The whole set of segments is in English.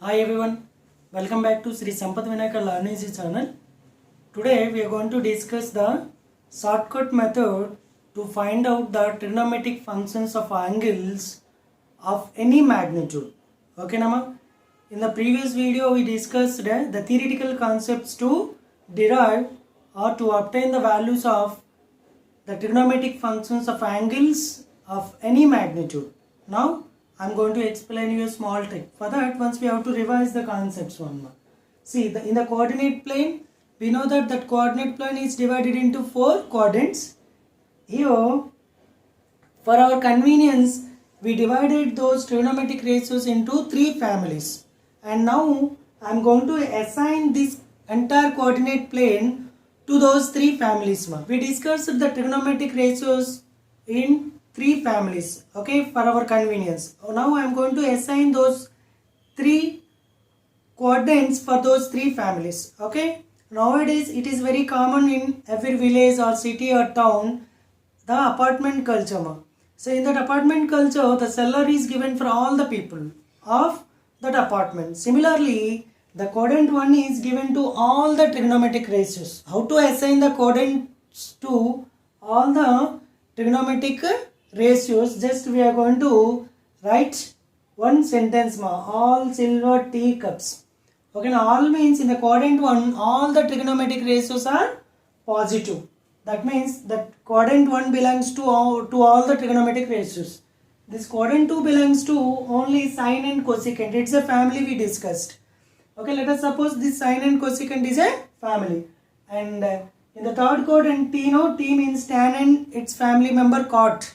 Hi everyone, welcome back to Sri Sampath Vinayaka Learning channel. Today we are going to discuss the shortcut method to find out the trigonometric functions of angles of any magnitude. Okay, Nama? In the previous video we discussed the theoretical concepts to derive or to obtain the values of the trigonometric functions of angles of any magnitude. Now I am going to explain you a small trick. For that, once we have to revise the concepts one more. See, in the coordinate plane, we know that coordinate plane is divided into 4 quadrants. Here, for our convenience, we divided those trigonometric ratios into 3 families. And now I am going to assign this entire coordinate plane to those 3 families. We discussed the trigonometric ratios in 3 families, okay, for our convenience. Now I am going to assign those 3 quadrants for those 3 families, okay. Nowadays it is very common in every village or city or town, the apartment culture. So in that apartment culture, the cellar is given for all the people of that apartment. Similarly, the quadrant 1 is given to all the trigonometric ratios. How to assign the quadrants to all the trigonometric ratios? Just we are going to write one sentence, all silver teacups. Okay, now all means in the quadrant 1 all the trigonometric ratios are positive. That means that quadrant 1 belongs to all the trigonometric ratios. This quadrant 2 belongs to only sine and cosecant. It's a family we discussed. Okay, let us suppose this sine and cosecant is a family. And in the third quadrant, T means tan and its family member cot.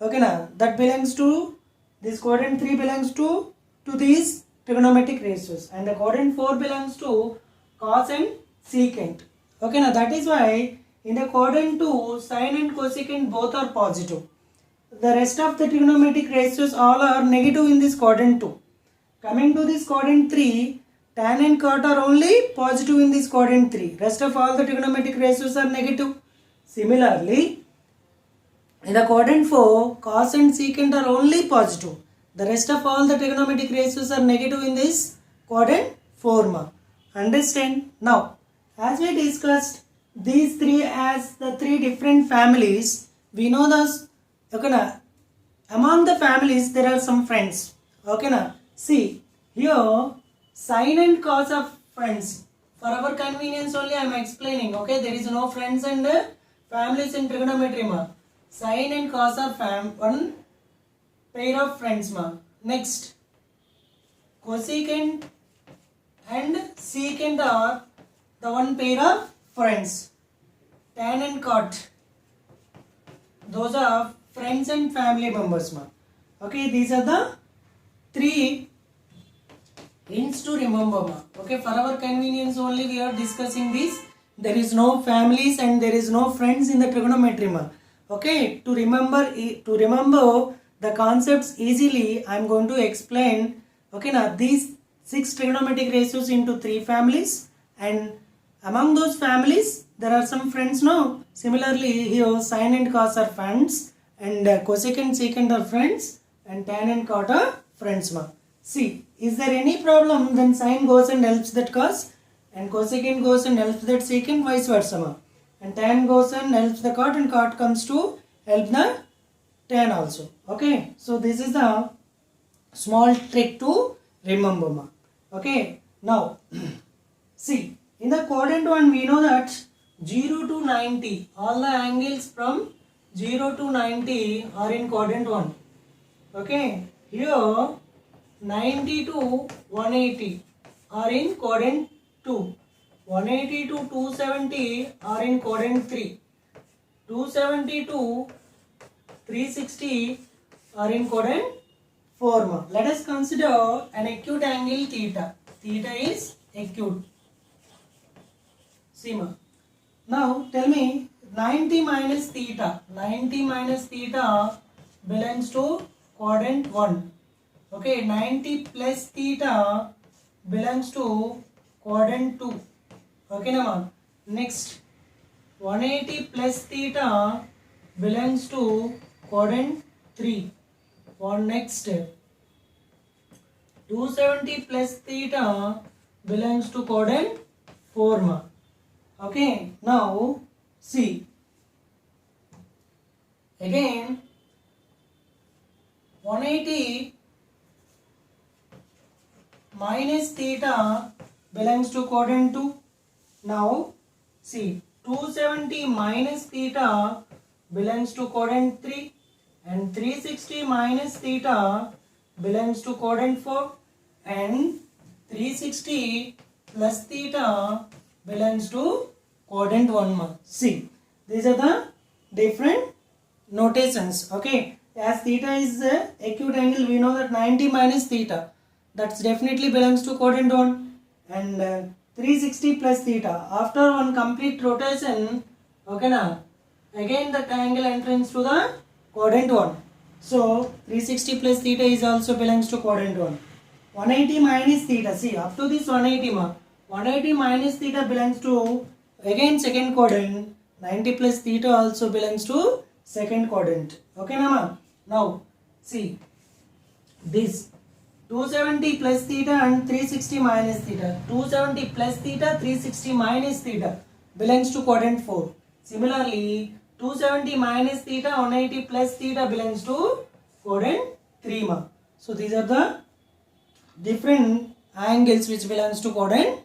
Okay, now that belongs to this quadrant 3 belongs to these trigonometric ratios, and the quadrant 4 belongs to cos and secant. Okay, now that is why in the quadrant 2 sine and cosecant both are positive. The rest of the trigonometric ratios all are negative in this quadrant 2. Coming to this quadrant 3, tan and cot are only positive in this quadrant 3. Rest of all the trigonometric ratios are negative. Similarly, in the quadrant 4, cos and secant are only positive. The rest of all the trigonometric ratios are negative in this quadrant 4. Understand? Now, as we discussed these 3 as the 3 different families, we know this. Okay, na, among the families there are some friends. Okay, na, see here sine and cos are friends. For our convenience only I am explaining. Okay, there is no friends and families in trigonometry. Sine and cos are one pair of friends. Next, cosecant and secant are the one pair of friends. Tan and cot, those are friends and family members. Okay, these are the 3 hints to remember. Okay, for our convenience only we are discussing this. There is no families and there is no friends in the trigonometry. Okay, to remember the concepts easily, I am going to explain. Okay, now these 6 trigonometric ratios into 3 families, and among those families there are some friends. No, similarly here sine and cos are friends, and cosecant secant are friends, and tan and cot are friends. See, is there any problem when sine goes and helps that cos, and cosecant goes and helps that secant, vice versa? And tan goes and helps the cot, and cot comes to help the tan also. Okay, so this is the small trick to remember. Okay, now see, in the quadrant 1 we know that 0 to 90, all the angles from 0 to 90 are in quadrant 1. Okay, here 90 to 180 are in quadrant 2. 180 to 270 are in quadrant 3. 270 to 360 are in quadrant 4. Let us consider an acute angle theta. Theta is acute. See, now tell me 90 minus theta. 90 minus theta belongs to quadrant 1. Okay, 90 plus theta belongs to quadrant 2. Okay, now next 180 plus theta belongs to quadrant 3. Next 270 plus theta belongs to quadrant 4 ma. Okay, now see again 180 minus theta belongs to quadrant 2. Now see 270 minus theta belongs to quadrant 3 and 360 minus theta belongs to quadrant 4 and 360 plus theta belongs to quadrant 1 ma. See, these are the different notations. Okay, as theta is a acute angle, we know that 90 minus theta, that's definitely belongs to quadrant 1, and 360 plus theta after one complete rotation. Okay now, again that angle enters to the quadrant 1. So 360 plus theta is also belongs to quadrant 1. 180 minus theta, see up to this 180 ma, 180 minus theta belongs to again second quadrant. 90 plus theta also belongs to second quadrant. Okay nama. Now see this 270 plus theta and 360 minus theta. 270 plus theta, 360 minus theta belongs to quadrant 4. Similarly 270 minus theta, 180 plus theta belongs to quadrant 3 ma. So these are the different angles which belongs to quadrant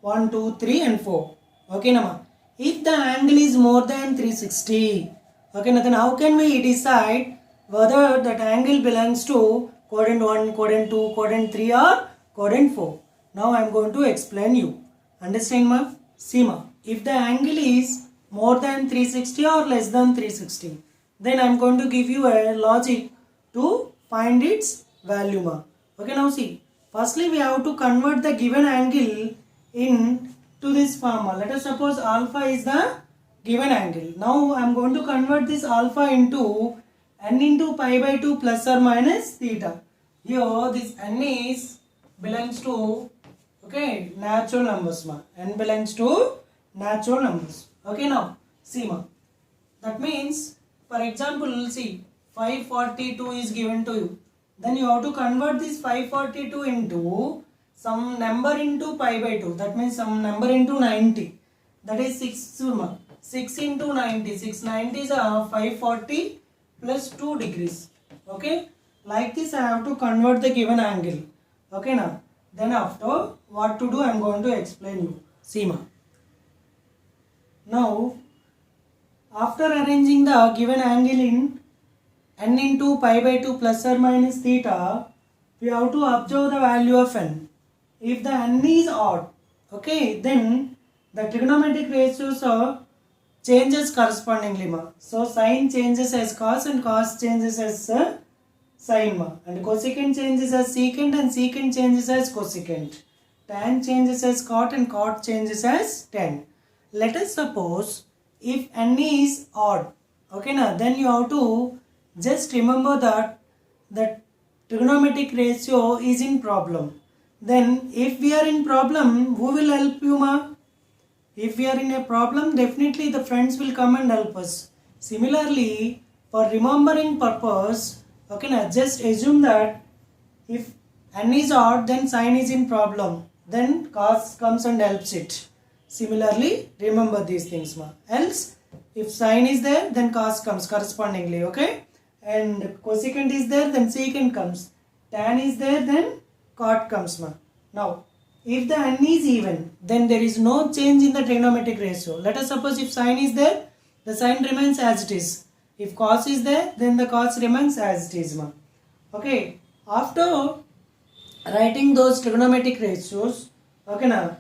1, 2, 3 and 4. Okay nama. If the angle is more than 360, okay, then how can we decide whether that angle belongs to quadrant 1, quadrant 2, quadrant 3 or quadrant 4? Now I am going to explain you. Understand ma? See ma. If the angle is more than 360 or less than 360, then I am going to give you a logic to find its value ma. Okay, now see. Firstly, we have to convert the given angle in to this form. Let us suppose alpha is the given angle. Now I am going to convert this alpha into n into pi by 2 plus or minus theta. Here this n is belongs to okay natural numbers ma. N belongs to natural numbers. Okay now see ma. That means for example see 542 is given to you. Then you have to convert this 542 into some number into pi by 2. That means some number into 90. That is 6 ma. 6 into 90. 690 is 540 plus 2 degrees. Okay. Like this I have to convert the given angle. Okay now. Then after what to do I am going to explain you. See ma. Now after arranging the given angle in n into pi by 2 plus or minus theta, we have to observe the value of n. If the n is odd, okay, then the trigonometric ratios are changes correspondingly ma. So sine changes as cos and cos changes as sine ma, and cosecant changes as secant and secant changes as cosecant. Tan changes as cot and cot changes as tan. Let us suppose if n is odd, okay na, then you have to just remember that the trigonometric ratio is in problem. Then if we are in problem, who will help you ma? If we are in a problem, definitely the friends will come and help us. Similarly, for remembering purpose, okay na, just assume that if n is odd, then sine is in problem. Then cos comes and helps it. Similarly, remember these things ma. Else, if sine is there, then cos comes correspondingly, okay? And cosecant is there, then secant comes. Tan is there, then cot comes ma. Now, if the n is even, then there is no change in the trigonometric ratio. Let us suppose if sine is there, the sine remains as it is. If cos is there, then the cos remains as it is ma. Okay, after writing those trigonometric ratios, okay na,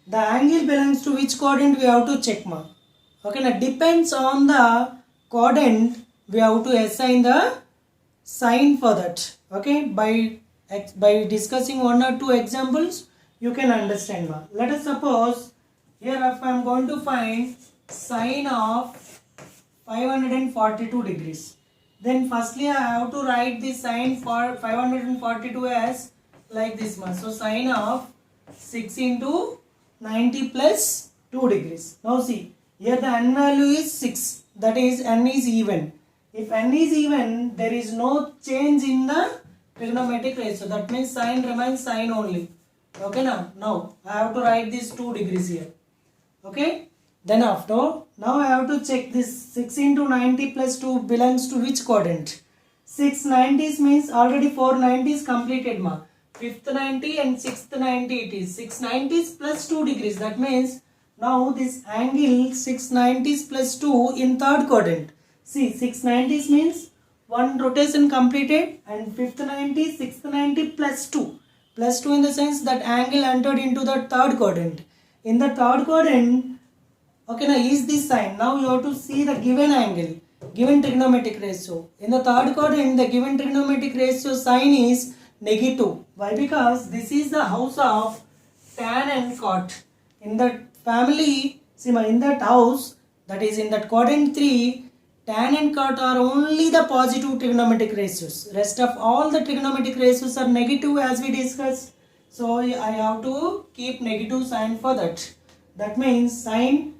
the angle belongs to which quadrant we have to check ma. Okay na, depends on the quadrant we have to assign the sign for that. Okay, by discussing one or two examples you can understand ma. Let us suppose here if I am going to find sine of 542 degrees, then firstly I have to write the sine for 542 as like this ma. So sine of 6 into 90 plus 2 degrees. Now see, here the n value is 6, that is n is even. If n is even, there is no change in the trigonometric ratio. That means sine remains sine only. Okay now I have to write these 2 degrees here. Okay, then after, now I have to check this 6 into 90 plus 2 belongs to which quadrant. 6 90s means already 4 90s completed ma. 5th 90 and 6th 90 it is. 6 90s plus 2 degrees. That means now this angle 6 90s plus 2 in third quadrant. See, 6 90s means one rotation completed, and 5th 90, 6th 90 plus 2. Plus 2 in the sense that angle entered into the third quadrant. In the third quadrant, okay, now is this sine. Now you have to see the given angle, given trigonometric ratio. In the third quadrant, the given trigonometric ratio sine is negative. Why? Because this is the house of tan and cot. In that family, see, in that house, that is in that quadrant 3, tan and cot are only the positive trigonometric ratios. Rest of all the trigonometric ratios are negative as we discussed. So I have to keep negative sign for that. That means sine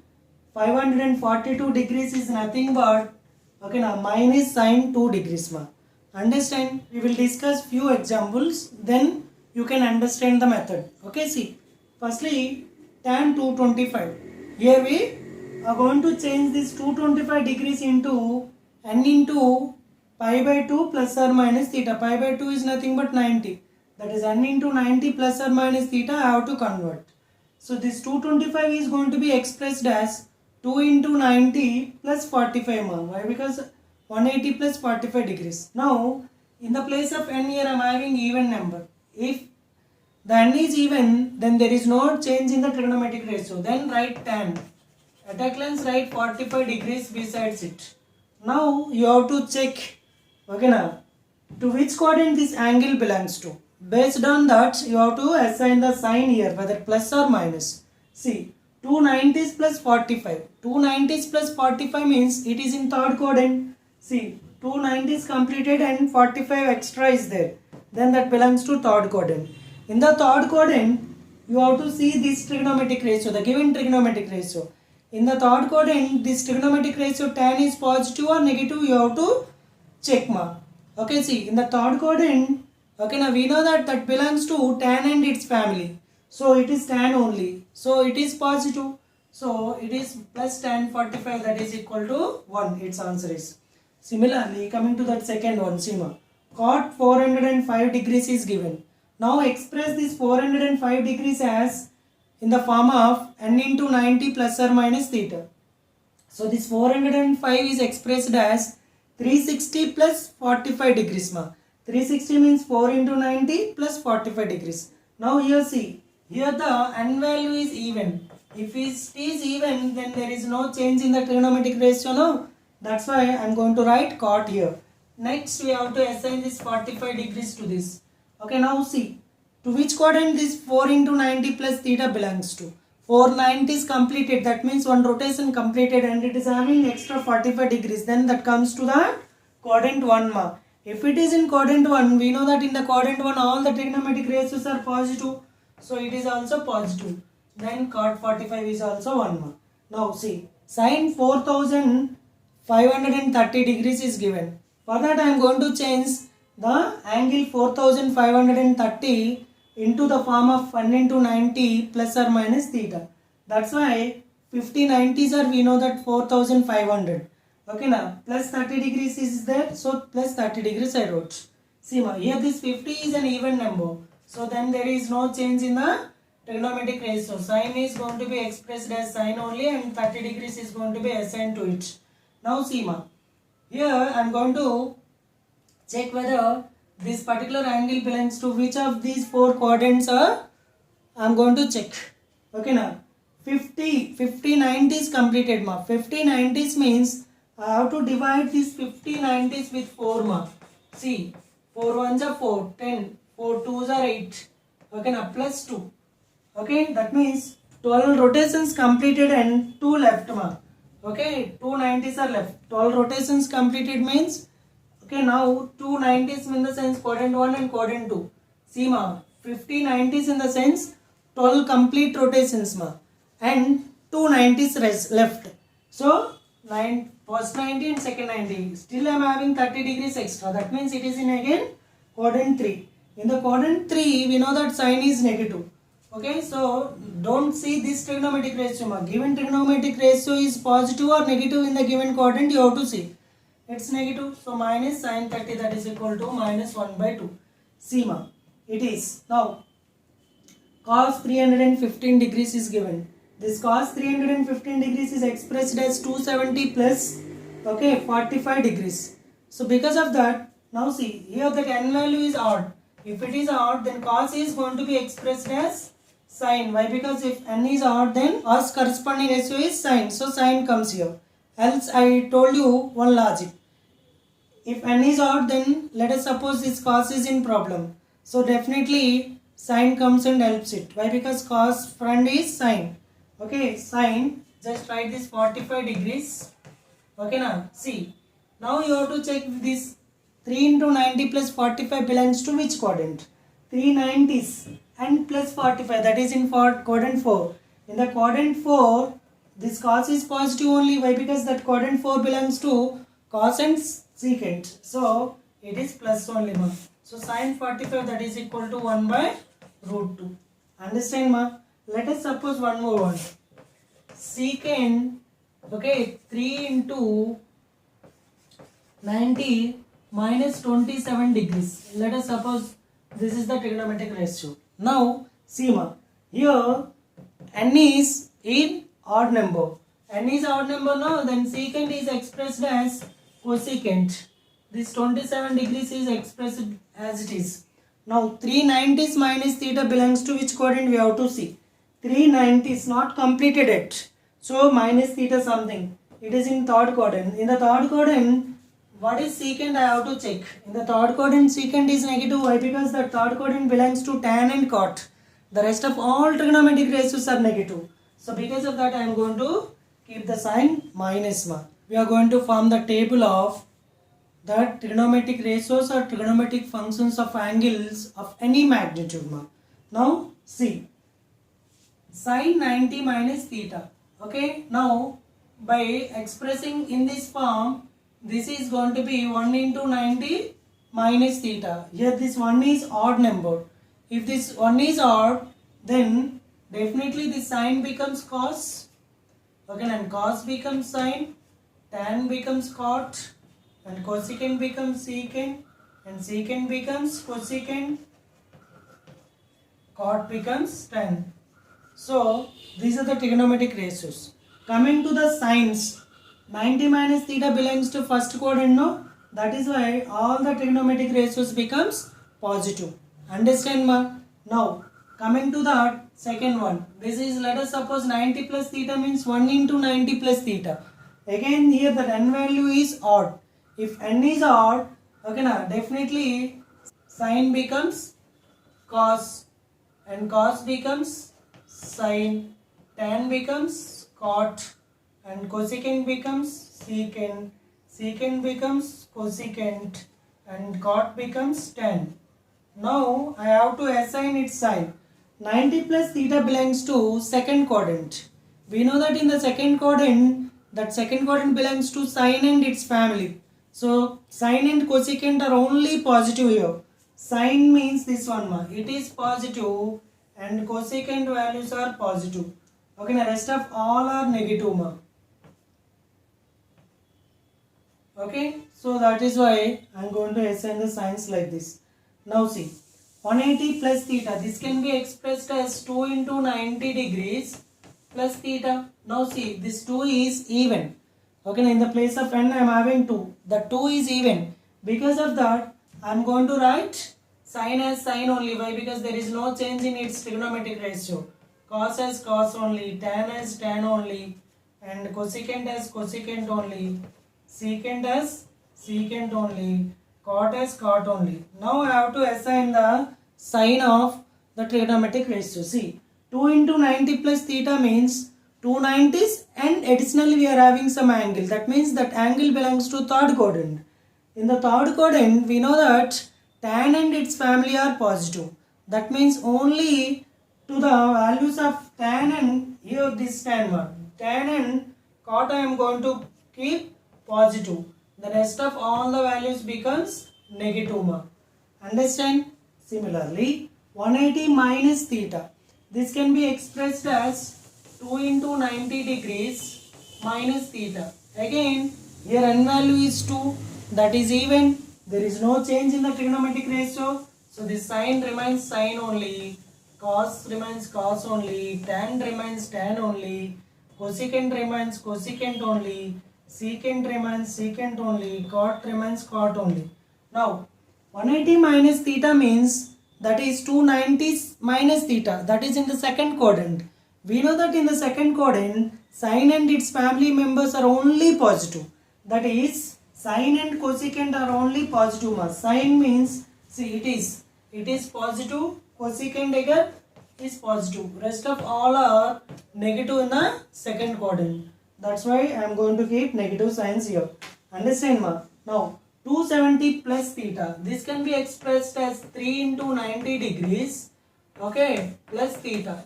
542 degrees is nothing but, okay, now minus sine 2 degrees ma. Understand? We will discuss few examples, then you can understand the method. Okay, see, firstly tan 225. Here we are going to change this 225 degrees into n into pi by 2 plus or minus theta. Pi by 2 is nothing but 90. That is n into 90 plus or minus theta I have to convert. So this 225 is going to be expressed as 2 into 90 plus 45 ma. Why? Because 180 plus 45 degrees. Now in the place of n here I am having even number. If the n is even, then there is no change in the trigonometric ratio. Then write tan. At a glance write 45 degrees besides it. Now you have to check, okay, now to which quadrant this angle belongs to. Based on that, you have to assign the sign here, whether plus or minus. See, 290s plus 45. 290s plus 45 means it is in third quadrant. See, 290s completed and 45 extra is there. Then that belongs to third quadrant. In the third quadrant, you have to see this trigonometric ratio, the given trigonometric ratio. In the third quadrant, this trigonometric ratio tan is positive or negative, you have to check ma. Okay, see, in the third quadrant, okay, now we know that that belongs to tan and its family. So it is tan only. So it is positive. So it is plus tan 45, that is equal to 1. Its answer is. Similarly, coming to that second one, Sima. Cot 405 degrees is given. Now express this 405 degrees as in the form of n into 90 plus or minus theta. So this 405 is expressed as 360 plus 45 degrees ma. 360 means 4 into 90 plus 45 degrees. Now here see, here the n value is even. If it is even, then there is no change in the trigonometric ratio, no? That's why I am going to write cot here. Next we have to assign this 45 degrees to this. Okay, now see, to which quadrant this 4 into 90 plus theta belongs to. 490 is completed, that means one rotation completed and it is having extra 45 degrees. Then that comes to the quadrant 1 ma. If it is in quadrant 1, we know that in the quadrant 1 all the trigonometric ratios are positive. So it is also positive. Then cot 45 is also 1 ma. Now see, sine 4530 degrees is given. For that I am going to change the angle 4530 into the form of 1 into 90 plus or minus theta. That's why 50 90s are, we know that 4500. Okay, now plus 30 degrees is there, so plus 30 degrees I wrote. See ma, here this 50 is an even number, so then there is no change in the trigonometric ratio. Sine is going to be expressed as sine only and 30 degrees is going to be assigned to it. Now see ma, here I am going to check whether this particular angle belongs to which of these 4 quadrants are. I am going to check. Okay, now 50 90s completed ma. 50 90s means I have to divide these 50 90s with 4 ma. See, 4 1s are 4, 10, 4 2s are 8. Okay, now plus 2. Okay, that means 12 rotations completed and 2 left ma. Okay, 2 90s are left. 12 rotations completed means, okay, now 2 90s in the sense quadrant 1 and quadrant 2. See ma, 50 90s in the sense 12 complete rotations ma, and 2 90s left. So first 90 and second 90. Still I am having 30 degrees extra. That means it is in again quadrant 3. In the quadrant 3, we know that sign is negative. Okay, so don't see this trigonometric ratio. Given trigonometric ratio is positive or negative in the given quadrant, you have to see. It's negative, so minus sin 30, that is equal to minus 1 by 2. See ma, it is. Now, cos 315 degrees is given. This cos 315 degrees is expressed as 270 plus, okay, 45 degrees. So because of that, now see, here the n value is odd. If it is odd, then cos is going to be expressed as sin. Why? Because if n is odd, then cos corresponding ratio is sin. So sin comes here. Else I told you one logic. If n is odd, then let us suppose this cos is in problem. So definitely sin comes and helps it. Why? Because cos front is sin. Okay, sin, just write this 45 degrees. Okay now, see. Now you have to check this 3 into 90 plus 45 belongs to which quadrant? 390s and plus 45, that is in quadrant 4. In the quadrant 4, this cos is positive only. Why? Because that quadrant 4 belongs to cos and secant. So it is plus only ma. So sin 45, that is equal to 1 by root 2. Understand ma? Let us suppose one more one. Secant, okay, 3 into 90 minus 27 degrees. Let us suppose this is the trigonometric ratio. Now, see ma, here n is in odd number. N is odd number now, then secant is expressed as cosecant. This 27 degrees is expressed as it is. Now, 390s minus theta belongs to which quadrant we have to see. 390 is not completed yet. So, minus theta something. It is in third quadrant. In the third quadrant, what is secant I have to check. In the third quadrant, secant is negative. Why? Because the third quadrant belongs to tan and cot. The rest of all trigonometric ratios are negative. So because of that, I am going to keep the sign minus 1. We are going to form the table of the trigonometric ratios or trigonometric functions of angles of any magnitude. Now see, sin 90 minus theta. Okay, now by expressing in this form, this is going to be 1 into 90 minus theta. Here this 1 is odd number. If this 1 is odd, then definitely this sin becomes cos. Okay, and cos becomes sin, tan becomes cot, and cosecant becomes secant, and secant becomes cosecant, cot becomes tan. So these are the trigonometric ratios. Coming to the sines, 90 minus theta belongs to first quadrant, no? That is why all the trigonometric ratios becomes positive. Understand ma? Now coming to the second one. This is, let us suppose 90 plus theta means 1 into 90 plus theta. Again here the n value is odd. If n is odd, okay na, definitely sin becomes cos, and cos becomes sin, tan becomes cot, and cosecant becomes secant, secant becomes cosecant, and cot becomes tan. Now I have to assign its sign. 90 plus theta belongs to second quadrant. We know that in the second quadrant, that second quadrant belongs to sine and its family. So sine and cosecant are only positive here. Sine means this one ma, it is positive, and cosecant values are positive. Okay, the rest of all are negative ma. Okay, so that is why I am going to assign the signs like this. Now see, 180 plus theta, this can be expressed as 2 into 90 degrees plus theta. Now see, this 2 is even. Okay, in the place of n I am having 2. The 2 is even. Because of that, I am going to write sin as sin only. Why? Because there is no change in its trigonometric ratio. Cos as cos only, tan as tan only, and cosecant as cosecant only, secant as secant only, cot as cot only. Now I have to assign the sign of the trigonometric ratio. See, 2 into 90 plus theta means 2 90s, and additionally we are having some angle. That means that angle belongs to third quadrant. In the third quadrant, we know that tan and its family are positive. That means only to the values of tan and here this tan one. Tan and cot I am going to keep positive. The rest of all the values becomes negative. Understand? Similarly, 180 minus theta. This can be expressed as 2 into 90 degrees minus theta. Again, here n value is 2. That is even. There is no change in the trigonometric ratio. So this sine remains sine only. Cos remains cos only. Tan remains tan only. Cosecant remains cosecant only. Secant remains secant only. Cot remains cot only. Now, 180 minus theta means that is 290 minus theta. That is in the second quadrant. We know that in the second quadrant, sine and its family members are only positive. That is, sine and cosecant are only positive marks. Sine means, see it is positive. Cosecant again is positive. Rest of all are negative in the second quadrant. That's why I am going to keep negative signs here. Understand ma? Now, 270 plus theta. This can be expressed as 3 into 90 degrees. Okay, plus theta.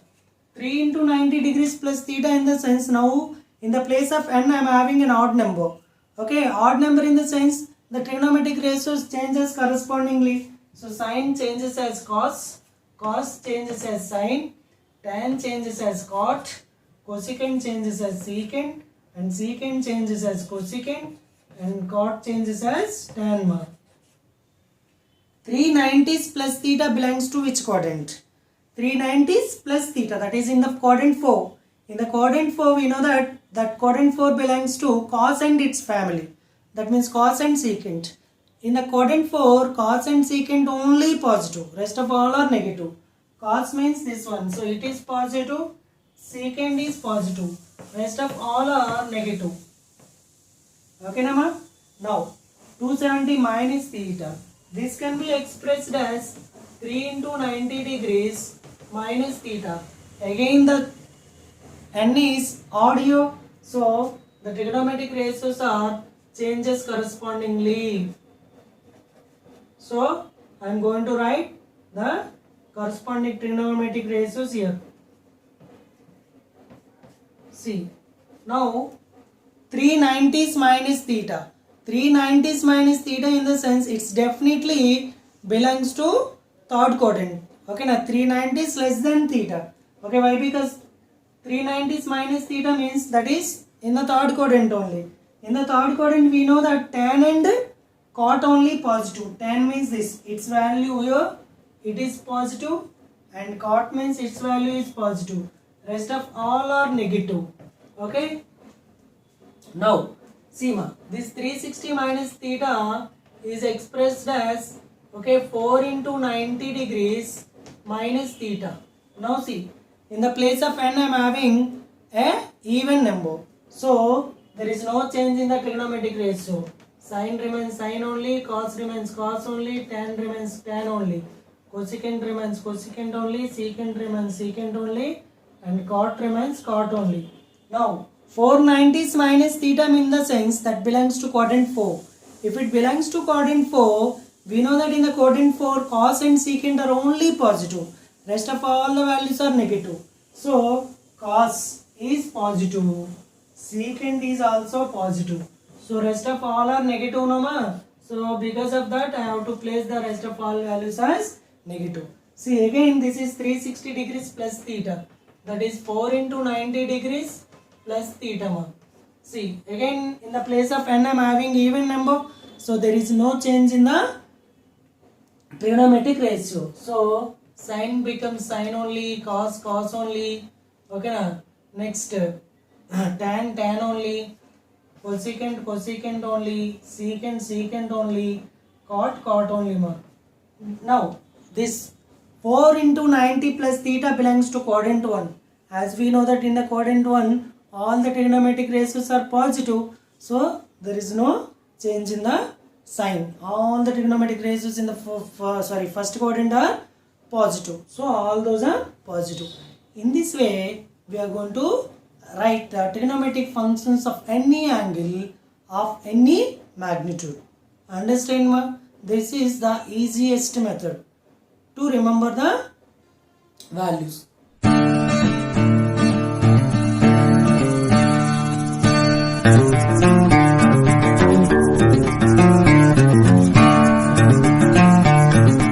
3 into 90 degrees plus theta in the sense now in the place of n I am having an odd number. Okay, odd number in the sense the trigonometric ratios changes correspondingly. So sine changes as cos, cos changes as sine, tan changes as cot, cosecant changes as secant, and secant changes as cosecant, and cot changes as tan mark. 390s plus theta belongs to which quadrant? 390s plus theta, that is in the quadrant 4. In the quadrant 4 we know that quadrant 4 belongs to cos and its family. That means cos and secant. In the quadrant 4, cos and secant only positive. Rest of all are negative. Cos means this one. So it is positive. Secant is positive. Rest of all are negative. Okay, Nama? Now, 270 minus theta. This can be expressed as 3 into 90 degrees minus theta. Again, the n is odd here. So, the trigonometric ratios are changes correspondingly. So, I am going to write the corresponding trigonometric ratios here. See, now 390s minus theta. 390s minus theta in the sense it's definitely belongs to third quadrant. Okay, now 390s less than theta. Okay, why? Because 390s minus theta means that is in the third quadrant only. In the third quadrant we know that tan and cot only positive. Tan means this, its value here it is positive, and cot means its value is positive. Rest of all are negative. Okay. Now, see ma, this 360 minus theta is expressed as 4 into 90 degrees minus theta. Now see, in the place of n I am having a even number. So, there is no change in the trigonometric ratio. Sine remains sine only, cos remains cos only, tan remains tan only, cosecant remains cosecant only, secant remains secant only, and cot remains cot only. Now, 490s minus theta in the sense that belongs to quadrant 4. If it belongs to quadrant 4, we know that in the quadrant 4, cos and secant are only positive. Rest of all the values are negative. So, cos is positive. Secant is also positive. So, rest of all are negative, no ma? So, because of that, I have to place the rest of all values as negative. See, again, this is 360 degrees plus theta. That is 4 into 90 degrees plus theta ma. See, again, in the place of n I am having even number. So, there is no change in the trigonometric ratio. So, sine becomes sine only, cos cos only. Okay na? Next, tan tan only, cosecant cosecant only, secant secant only, cot cot only ma. Now, this 4 into 90 plus theta belongs to quadrant 1. As we know that in the quadrant 1, all the trigonometric ratios are positive. So, there is no change in the sign. All the trigonometric ratios in the first quadrant are positive. So, all those are positive. In this way, we are going to write the trigonometric functions of any angle of any magnitude. Understand ma? This is the easiest method to remember the values.